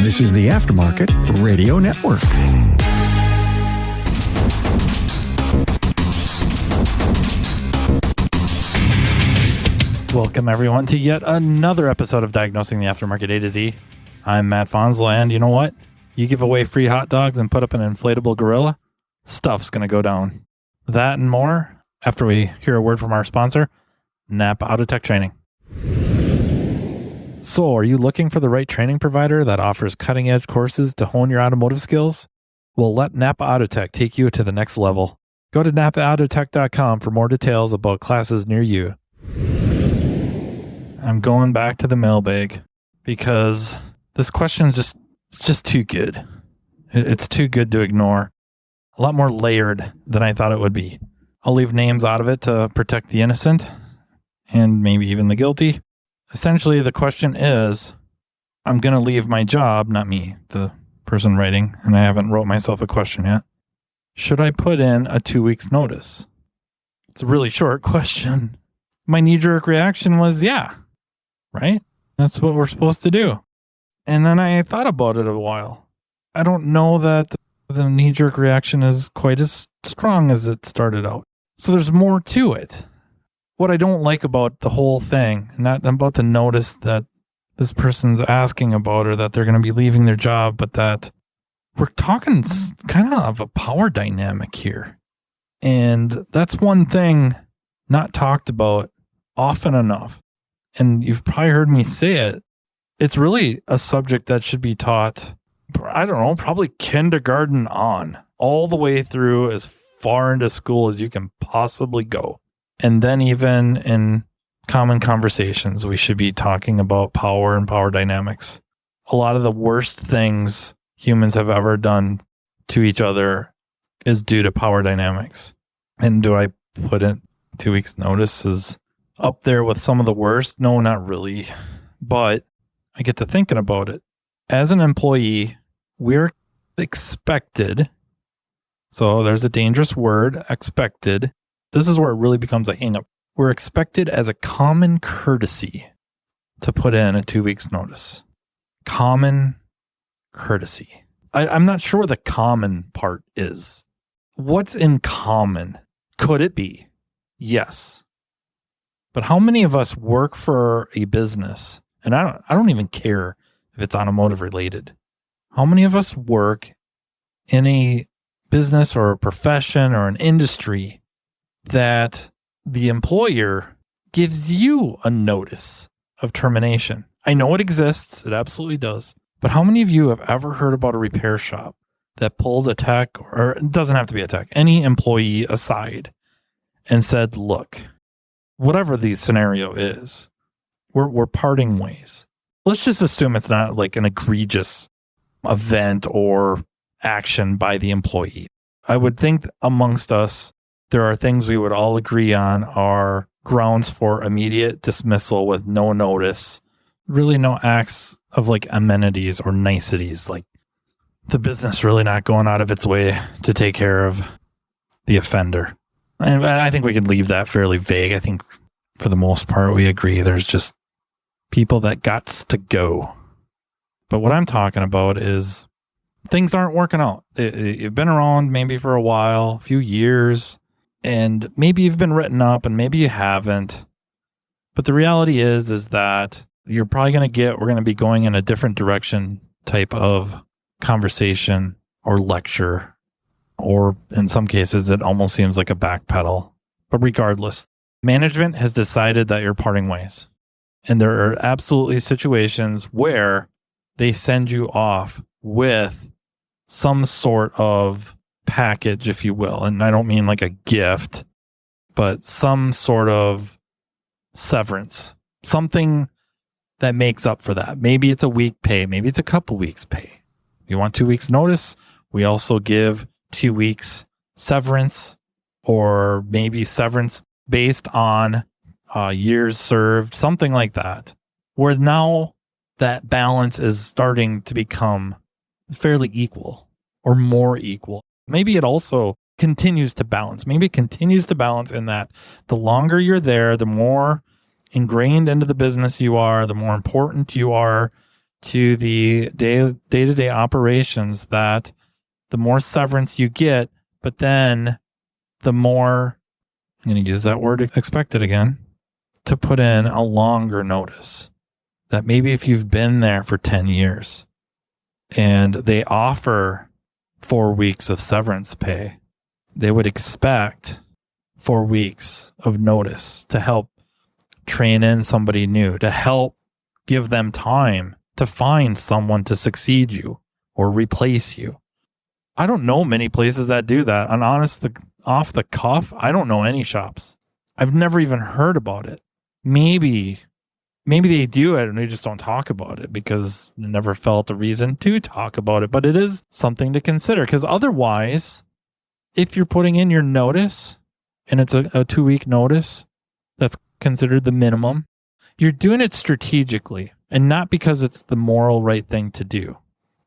This is the Aftermarket Radio Network. Welcome, everyone, to yet another episode of Diagnosing the Aftermarket A to Z. I'm Matt Fanslow, and you know what? You give away free hot dogs and put up an inflatable gorilla, stuff's going to go down. That and more after we hear a word from our sponsor, Napa Autotech Training. So, are you looking for the right training provider that offers cutting-edge courses to hone your automotive skills? Well, let Napa Autotech take you to the next level. Go to napaautotech.com for more details about classes near you. I'm going back to the mailbag because this question is just too good. It's too good to ignore. A lot more layered than I thought it would be. I'll leave names out of it to protect the innocent and maybe even the guilty. Essentially, the question is, I'm going to leave my job, not me, the person writing, and I haven't wrote myself a question yet. Should I put in a 2 weeks notice? It's a really short question. My knee-jerk reaction was, yeah, right? That's what we're supposed to do. And then I thought about it a while. I don't know that the knee-jerk reaction is quite as strong as it started out. So there's more to it. What I don't like about the whole thing, not about the notice that this person's asking about or that they're going to be leaving their job, but that we're talking kind of a power dynamic here. And that's one thing not talked about often enough. And you've probably heard me say it. It's really a subject that should be taught, I don't know, probably kindergarten on, all the way through as far into school as you can possibly go. And then even in common conversations, we should be talking about power and power dynamics. A lot of the worst things humans have ever done to each other is due to power dynamics. And do I put in 2 weeks notice as up there with some of the worst? No, not really. But I get to thinking about it. As an employee, we're expected. So there's a dangerous word, expected. This is where it really becomes a hang-up. We're expected as a common courtesy to put in a 2 weeks notice. Common courtesy. I'm not sure what the common part is. What's in common? Could it be? Yes. But how many of us work for a business? And I don't even care if it's automotive related. How many of us work in a business or a profession or an industry that the employer gives you a notice of termination? I know it exists. It absolutely does. But how many of you have ever heard about a repair shop that pulled a tech, or it doesn't have to be a tech, any employee aside and said, look, whatever the scenario is, we're parting ways. Let's just assume it's not like an egregious event or action by the employee. I would think amongst us, there are things we would all agree on are grounds for immediate dismissal with no notice. Really no acts of like amenities or niceties, like the business really not going out of its way to take care of the offender. And I think we could leave that fairly vague. I think for the most part, we agree there's just people that gots to go. But what I'm talking about is things aren't working out. You've been around maybe for a while, a few years, and maybe you've been written up and maybe you haven't. But the reality is that you're probably we're going to be going in a different direction type of conversation or lecture, or in some cases, it almost seems like a backpedal. But regardless, management has decided that you're parting ways. And there are absolutely situations where they send you off with some sort of package, if you will. And I don't mean like a gift, but some sort of severance, something that makes up for that. Maybe it's a week pay. Maybe it's a couple weeks pay. You want 2 weeks notice? We also give 2 weeks severance, or maybe severance based on years served, something like that, where now that balance is starting to become fairly equal or more equal. Maybe it also continues to balance. Maybe it continues to balance in that the longer you're there, the more ingrained into the business you are, the more important you are to the day-to-day operations that the more severance you get, but then the more, I'm going to use that word expected again, to put in a longer notice. That maybe if you've been there for 10 years and they offer 4 weeks of severance pay, they would expect 4 weeks of notice to help train in somebody new, to help give them time to find someone to succeed you or replace you. I don't know many places that do that. And off the cuff, I don't know any shops. I've never even heard about it. Maybe they do it and they just don't talk about it because they never felt a reason to talk about it. But it is something to consider, because otherwise, if you're putting in your notice and it's a 2-week notice, that's considered the minimum, you're doing it strategically and not because it's the moral right thing to do.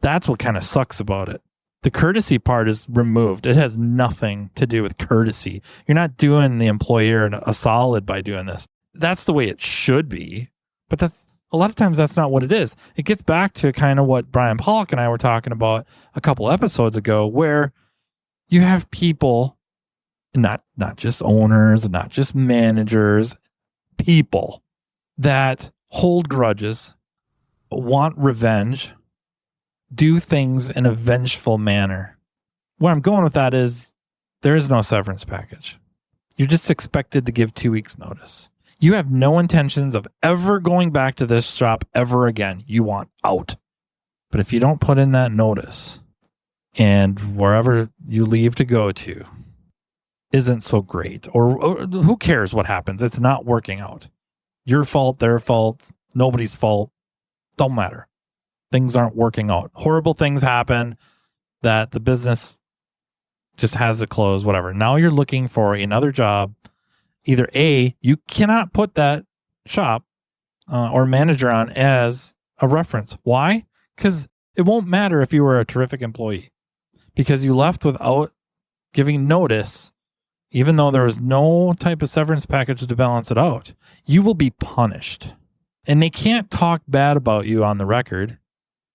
That's what kind of sucks about it. The courtesy part is removed. It has nothing to do with courtesy. You're not doing the employer a solid by doing this. That's the way it should be. But that's a lot of times that's not what it is. It gets back to kind of what Brian Pollock and I were talking about a couple episodes ago, where you have people, not just owners, not just managers, people that hold grudges, want revenge, do things in a vengeful manner. Where I'm going with that is there is no severance package. You're just expected to give 2 weeks notice. You have no intentions of ever going back to this shop ever again. You want out. But if you don't put in that notice and wherever you leave to go to isn't so great, or who cares what happens? It's not working out. Your fault, their fault, nobody's fault. Don't matter. Things aren't working out. Horrible things happen that the business just has to close, whatever. Now you're looking for another job. Either A, you cannot put that shop or manager on as a reference. Why? Because it won't matter if you were a terrific employee, because you left without giving notice, even though there was no type of severance package to balance it out. You will be punished. And they can't talk bad about you on the record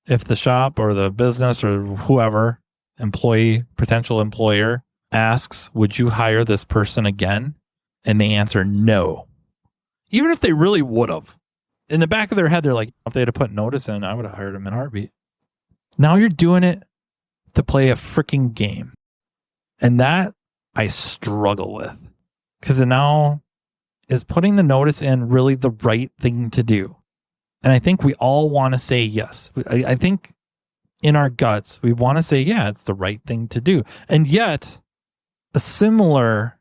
if the shop or the business or whoever, employee, potential employer, asks, would you hire this person again? And they answer no. Even if they really would have. In the back of their head, they're like, if they had to put notice in, I would have hired him in a heartbeat. Now you're doing it to play a freaking game. And that I struggle with. Because now is putting the notice in really the right thing to do? And I think we all want to say yes. I think in our guts, we want to say, yeah, it's the right thing to do. And yet, a similar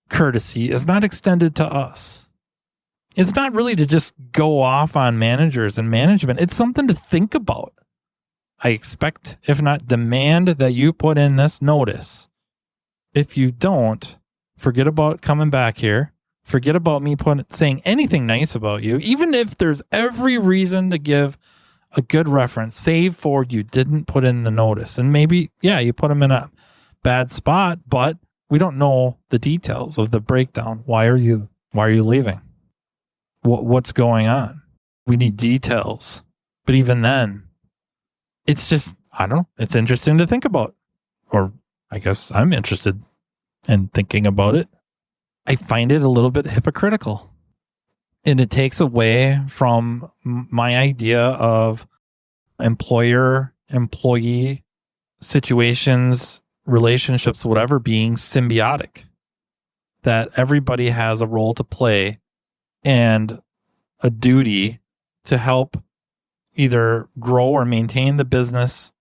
courtesy is not extended to us. It's not really to just go off on managers and management. It's something to think about. I expect, if not demand, that you put in this notice. If you don't, forget about coming back here. Forget about me saying anything nice about you, even if there's every reason to give a good reference, save for you didn't put in the notice. And maybe, yeah, you put them in a bad spot, but we don't know the details of the breakdown. Why are you leaving? What's going on? We need details. But even then, it's just, I don't know, it's interesting to think about. Or I guess I'm interested in thinking about it. I find it a little bit hypocritical. And it takes away from my idea of employer-employee situations, relationships, whatever, being symbiotic. That everybody has a role to play and a duty to help either grow or maintain the business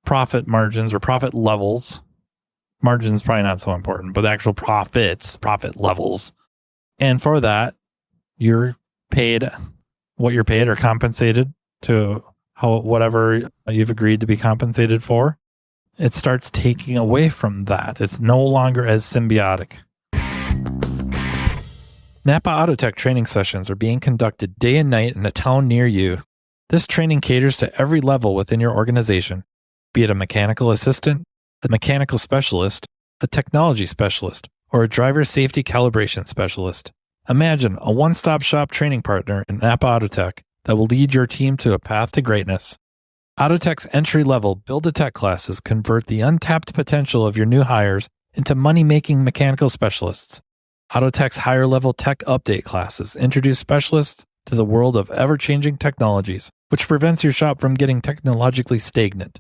profit margins or profit levels. Margins probably not so important, but the actual profit levels. And for that, you're paid what you're paid or compensated to whatever you've agreed to be compensated for. It starts taking away from that. It's no longer as symbiotic. Napa Autotech training sessions are being conducted day and night in a town near you. This training caters to every level within your organization, be it a mechanical assistant, a mechanical specialist, a technology specialist, or a driver safety calibration specialist. Imagine a one-stop shop training partner in Napa Autotech that will lead your team to a path to greatness. Autotech's entry-level Build-A-Tech classes convert the untapped potential of your new hires into money-making mechanical specialists. Autotech's higher-level tech update classes introduce specialists to the world of ever-changing technologies, which prevents your shop from getting technologically stagnant.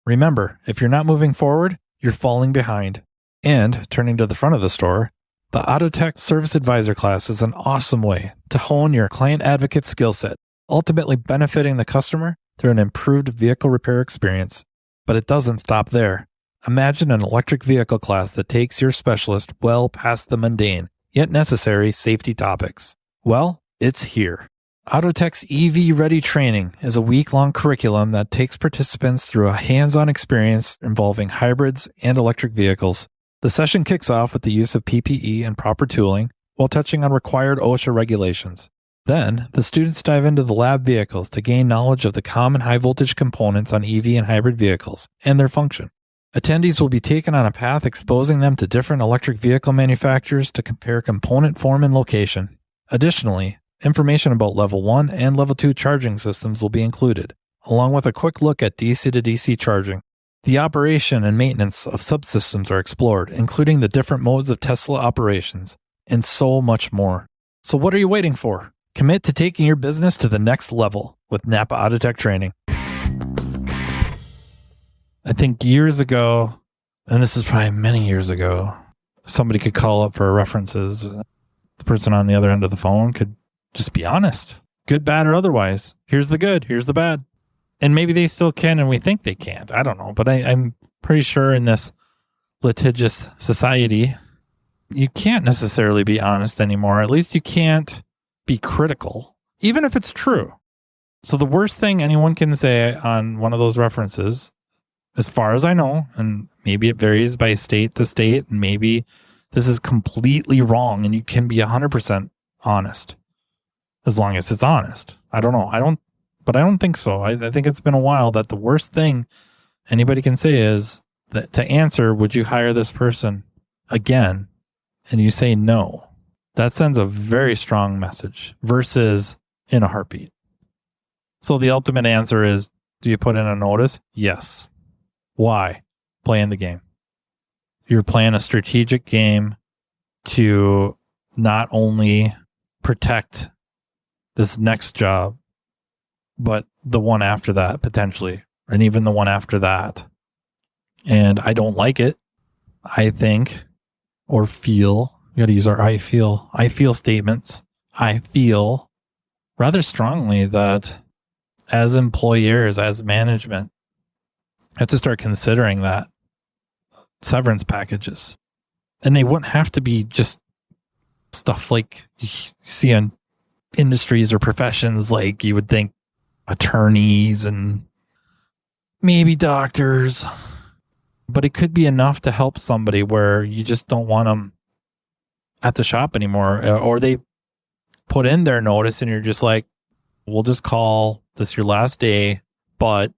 Remember, if you're not moving forward, you're falling behind. And, turning to the front of the store, the Autotech Service Advisor class is an awesome way to hone your client advocate skill set, ultimately benefiting the customer through an improved vehicle repair experience. But it doesn't stop there. Imagine an electric vehicle class that takes your specialist well past the mundane, yet necessary safety topics. Well, it's here. Autotech's EV Ready training is a week-long curriculum that takes participants through a hands-on experience involving hybrids and electric vehicles. The session kicks off with the use of PPE and proper tooling while touching on required OSHA regulations. Then, the students dive into the lab vehicles to gain knowledge of the common high-voltage components on EV and hybrid vehicles and their function. Attendees will be taken on a path exposing them to different electric vehicle manufacturers to compare component form and location. Additionally, information about Level 1 and Level 2 charging systems will be included, along with a quick look at DC to DC charging. The operation and maintenance of subsystems are explored, including the different modes of Tesla operations, and so much more. So what are you waiting for? Commit to taking your business to the next level with Napa Autotech training. I think years ago, and this is probably many years ago, somebody could call up for references. The person on the other end of the phone could just be honest, good, bad, or otherwise. Here's the good, here's the bad. And maybe they still can, and we think they can't. I don't know. But I'm pretty sure in this litigious society, you can't necessarily be honest anymore. At least you can't be critical, even if it's true. So the worst thing anyone can say on one of those references, as far as I know, and maybe it varies by state to state, and maybe this is completely wrong, and you can be 100% honest, as long as it's honest. I don't know. I don't think so. I think it's been a while that the worst thing anybody can say is that to answer, would you hire this person again? And you say no. That sends a very strong message versus in a heartbeat. So the ultimate answer is, do you put in a notice? Yes. Why? Playing the game. You're playing a strategic game to not only protect this next job, but the one after that potentially, and even the one after that. And I don't like it. I think, or feel, we got to use our I feel statements. I feel rather strongly that as employers, as management, have to start considering that severance packages. And they wouldn't have to be just stuff like you see in industries or professions, like you would think attorneys and maybe doctors, but it could be enough to help somebody where you just don't want them at the shop anymore, or they put in their notice and you're just like, we'll just call this your last day, but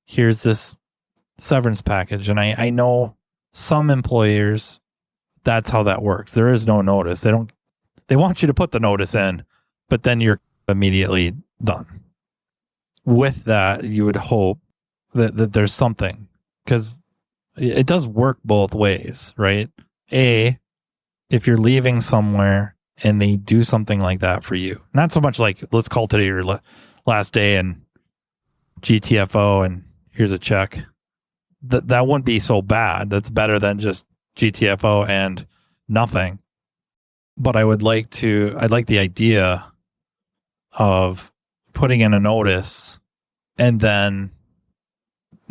here's this severance package. And I know some employers, that's how that works. There is no notice. They want you to put the notice in, but then you're immediately done. With that, you would hope that there's something, because it does work both ways, right? If you're leaving somewhere and they do something like that for you, not so much like, let's call today your last day and GTFO and here's a check. That wouldn't be so bad. That's better than just GTFO and nothing. But I'd like the idea of putting in a notice and then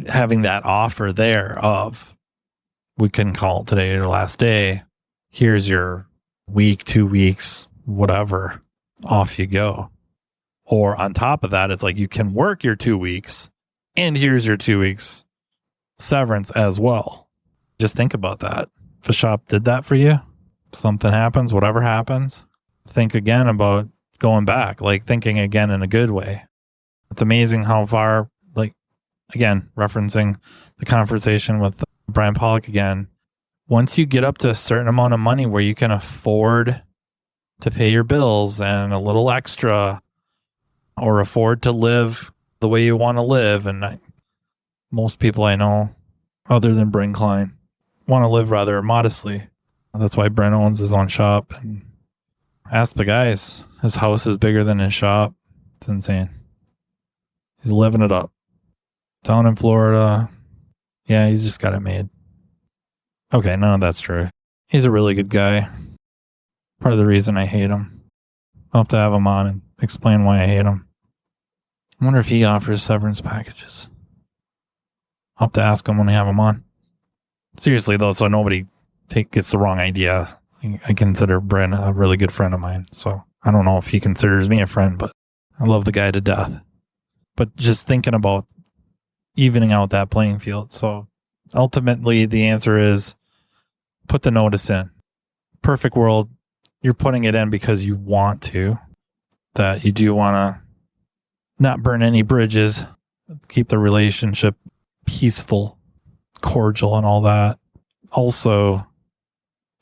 having that offer there of, we can call today your last day. Here's your week, 2 weeks, whatever, off you go. Or on top of that, it's like you can work your 2 weeks and here's your 2 weeks severance as well. Just think about that. If a shop did that for you, something happens, whatever happens, think again about going back, like thinking again in a good way. It's amazing how far, like, again, referencing the conversation with Brian Pollock again, once you get up to a certain amount of money where you can afford to pay your bills and a little extra, or afford to live the way you want to live. And most people I know, other than Brent Klein, want to live rather modestly. That's why Brent owns his own shop. And ask the guys, his house is bigger than his shop. It's insane. He's living it up. Down in Florida. Yeah, he's just got it made. Okay, none of that's true. He's a really good guy. Part of the reason I hate him. I'll have to have him on and explain why I hate him. I wonder if he offers severance packages. I'll have to ask him when I have him on. Seriously, though, so nobody gets the wrong idea. I consider Brent a really good friend of mine. So I don't know if he considers me a friend, but I love the guy to death. But just thinking about evening out that playing field. So ultimately, the answer is put the notice in. Perfect world, you're putting it in because you want to. That you do want to not burn any bridges, keep the relationship peaceful, cordial, and all that. Also,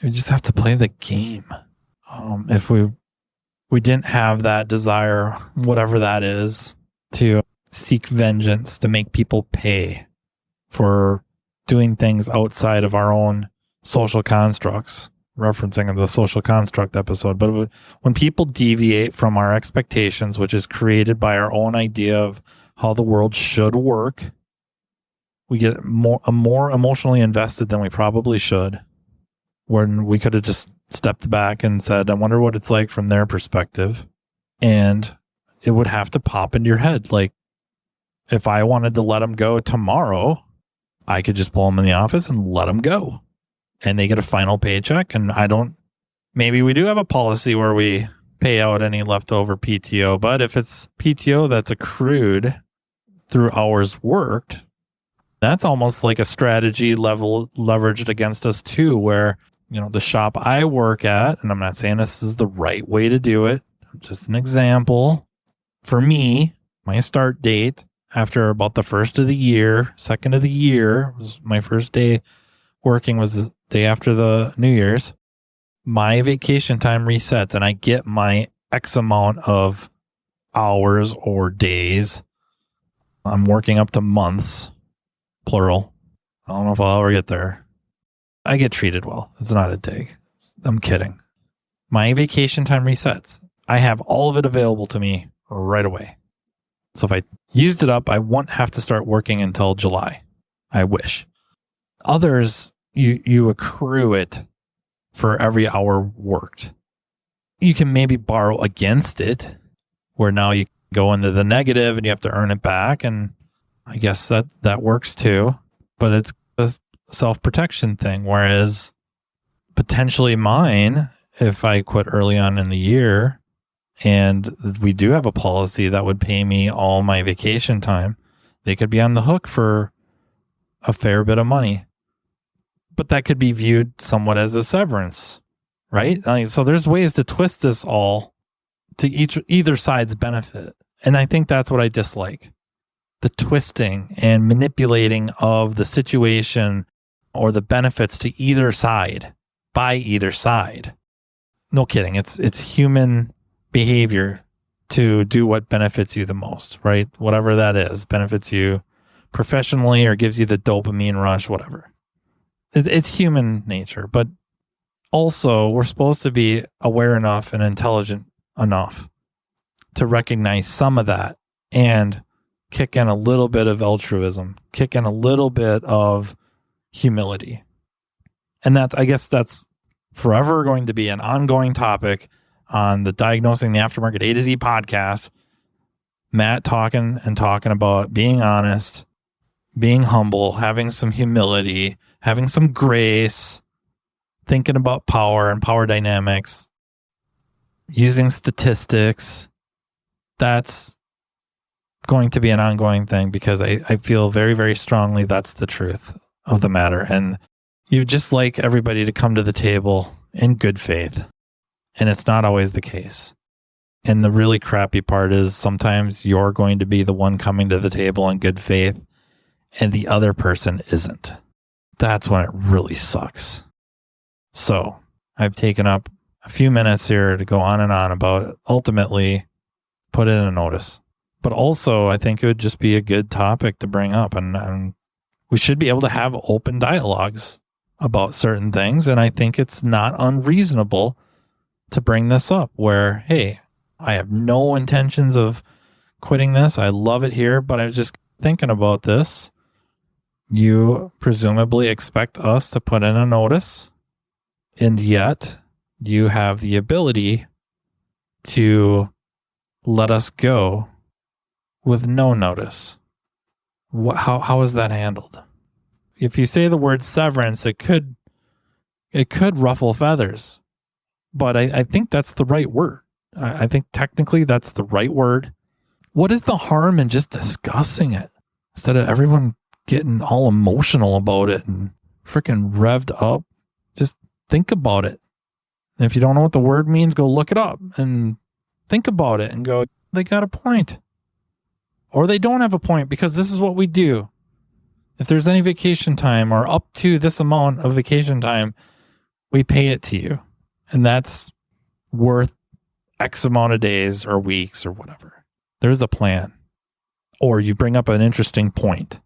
you just have to play the game. If we didn't have that desire, whatever that is, to seek vengeance, to make people pay for doing things outside of our own social constructs, referencing the social construct episode. But when people deviate from our expectations, which is created by our own idea of how the world should work, we get more emotionally invested than we probably should, when we could have just stepped back and said, I wonder what it's like from their perspective. And it would have to pop into your head. Like, if I wanted to let them go tomorrow, I could just pull them in the office and let them go. And they get a final paycheck. And maybe we do have a policy where we pay out any leftover PTO. But if it's PTO that's accrued through hours worked, that's almost like a strategy leveraged against us too, where, the shop I work at, and I'm not saying this is the right way to do it, just an example. For me, my start date after about the second of the year, was my first day working, was the day after the New Year's. My vacation time resets and I get my X amount of hours or days. I'm working up to months, plural. I don't know if I'll ever get there. I get treated well. It's not a dig. I'm kidding. My vacation time resets. I have all of it available to me right away. So if I used it up, I won't have to start working until July. I wish. Others, you accrue it for every hour worked. You can maybe borrow against it, where now you go into the negative and you have to earn it back. And I guess that works too. But it's a self-protection thing. Whereas potentially mine, if I quit early on in the year, and we do have a policy that would pay me all my vacation time, they could be on the hook for a fair bit of money. But that could be viewed somewhat as a severance, right? So there's ways to twist this all to either side's benefit. And I think that's what I dislike. The twisting and manipulating of the situation or the benefits to either side, by either side. No kidding. It's human behavior to do what benefits you the most, right? Whatever that is, benefits you professionally or gives you the dopamine rush, whatever. It's human nature, but also we're supposed to be aware enough and intelligent enough to recognize some of that and kick in a little bit of altruism, kick in a little bit of humility. And I guess that's forever going to be an ongoing topic on the Diagnosing the Aftermarket A to Z podcast. Matt talking about being honest, being humble, having some humility, having some grace, thinking about power and power dynamics, using statistics. That's going to be an ongoing thing because I feel very, very strongly that's the truth of the matter. And you just like everybody to come to the table in good faith. And it's not always the case. And the really crappy part is sometimes you're going to be the one coming to the table in good faith and the other person isn't. That's when it really sucks. So I've taken up a few minutes here to go on and on about ultimately put in a notice. But also, I think it would just be a good topic to bring up. And we should be able to have open dialogues about certain things. And I think it's not unreasonable to bring this up where, hey, I have no intentions of quitting this. I love it here, but I was just thinking about this. You presumably expect us to put in a notice, and yet you have the ability to let us go with no notice. How is that handled? If you say the word severance, it could ruffle feathers, but I think that's the right word. I think technically that's the right word. What is the harm in just discussing it instead of everyone getting all emotional about it and freaking revved up? Just think about it. And if you don't know what the word means, go look it up and think about it and go, they got a point. Or they don't have a point, because this is what we do. If there's any vacation time or up to this amount of vacation time, we pay it to you. And that's worth X amount of days or weeks or whatever. There's a plan. Or you bring up an interesting point.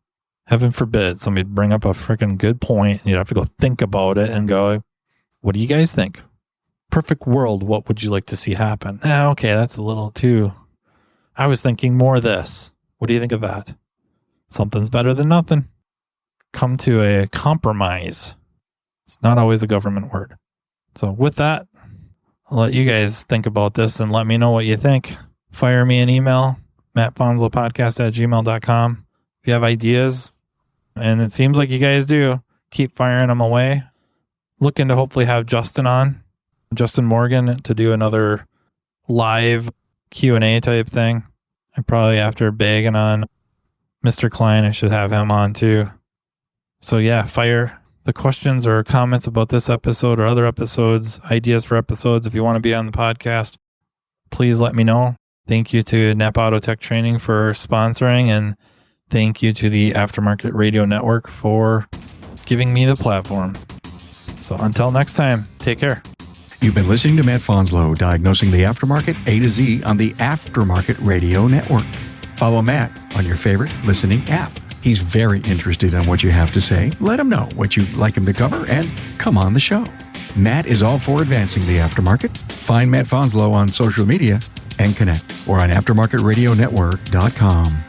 Heaven forbid somebody bring up a freaking good point and you'd have to go think about it and go, what do you guys think? Perfect world, what would you like to see happen? Okay, that's a little too... I was thinking more of this. What do you think of that? Something's better than nothing. Come to a compromise. It's not always a government word. So with that, I'll let you guys think about this and let me know what you think. Fire me an email, mattfanslowpodcast@gmail.com. If you have ideas, and it seems like you guys do, keep firing them away. Looking to hopefully have Justin Morgan, to do another live Q&A type thing. And probably after bagging on Mr. Klein, I should have him on too. So yeah, fire the questions or comments about this episode or other episodes, ideas for episodes. If you want to be on the podcast, please let me know. Thank you to Napa Auto Tech Training for sponsoring, and thank you to the Aftermarket Radio Network for giving me the platform. So until next time, take care. You've been listening to Matt Fanslow, diagnosing the aftermarket A to Z on the Aftermarket Radio Network. Follow Matt on your favorite listening app. He's very interested in what you have to say. Let him know what you'd like him to cover and come on the show. Matt is all for advancing the aftermarket. Find Matt Fanslow on social media and connect, or on aftermarketradionetwork.com.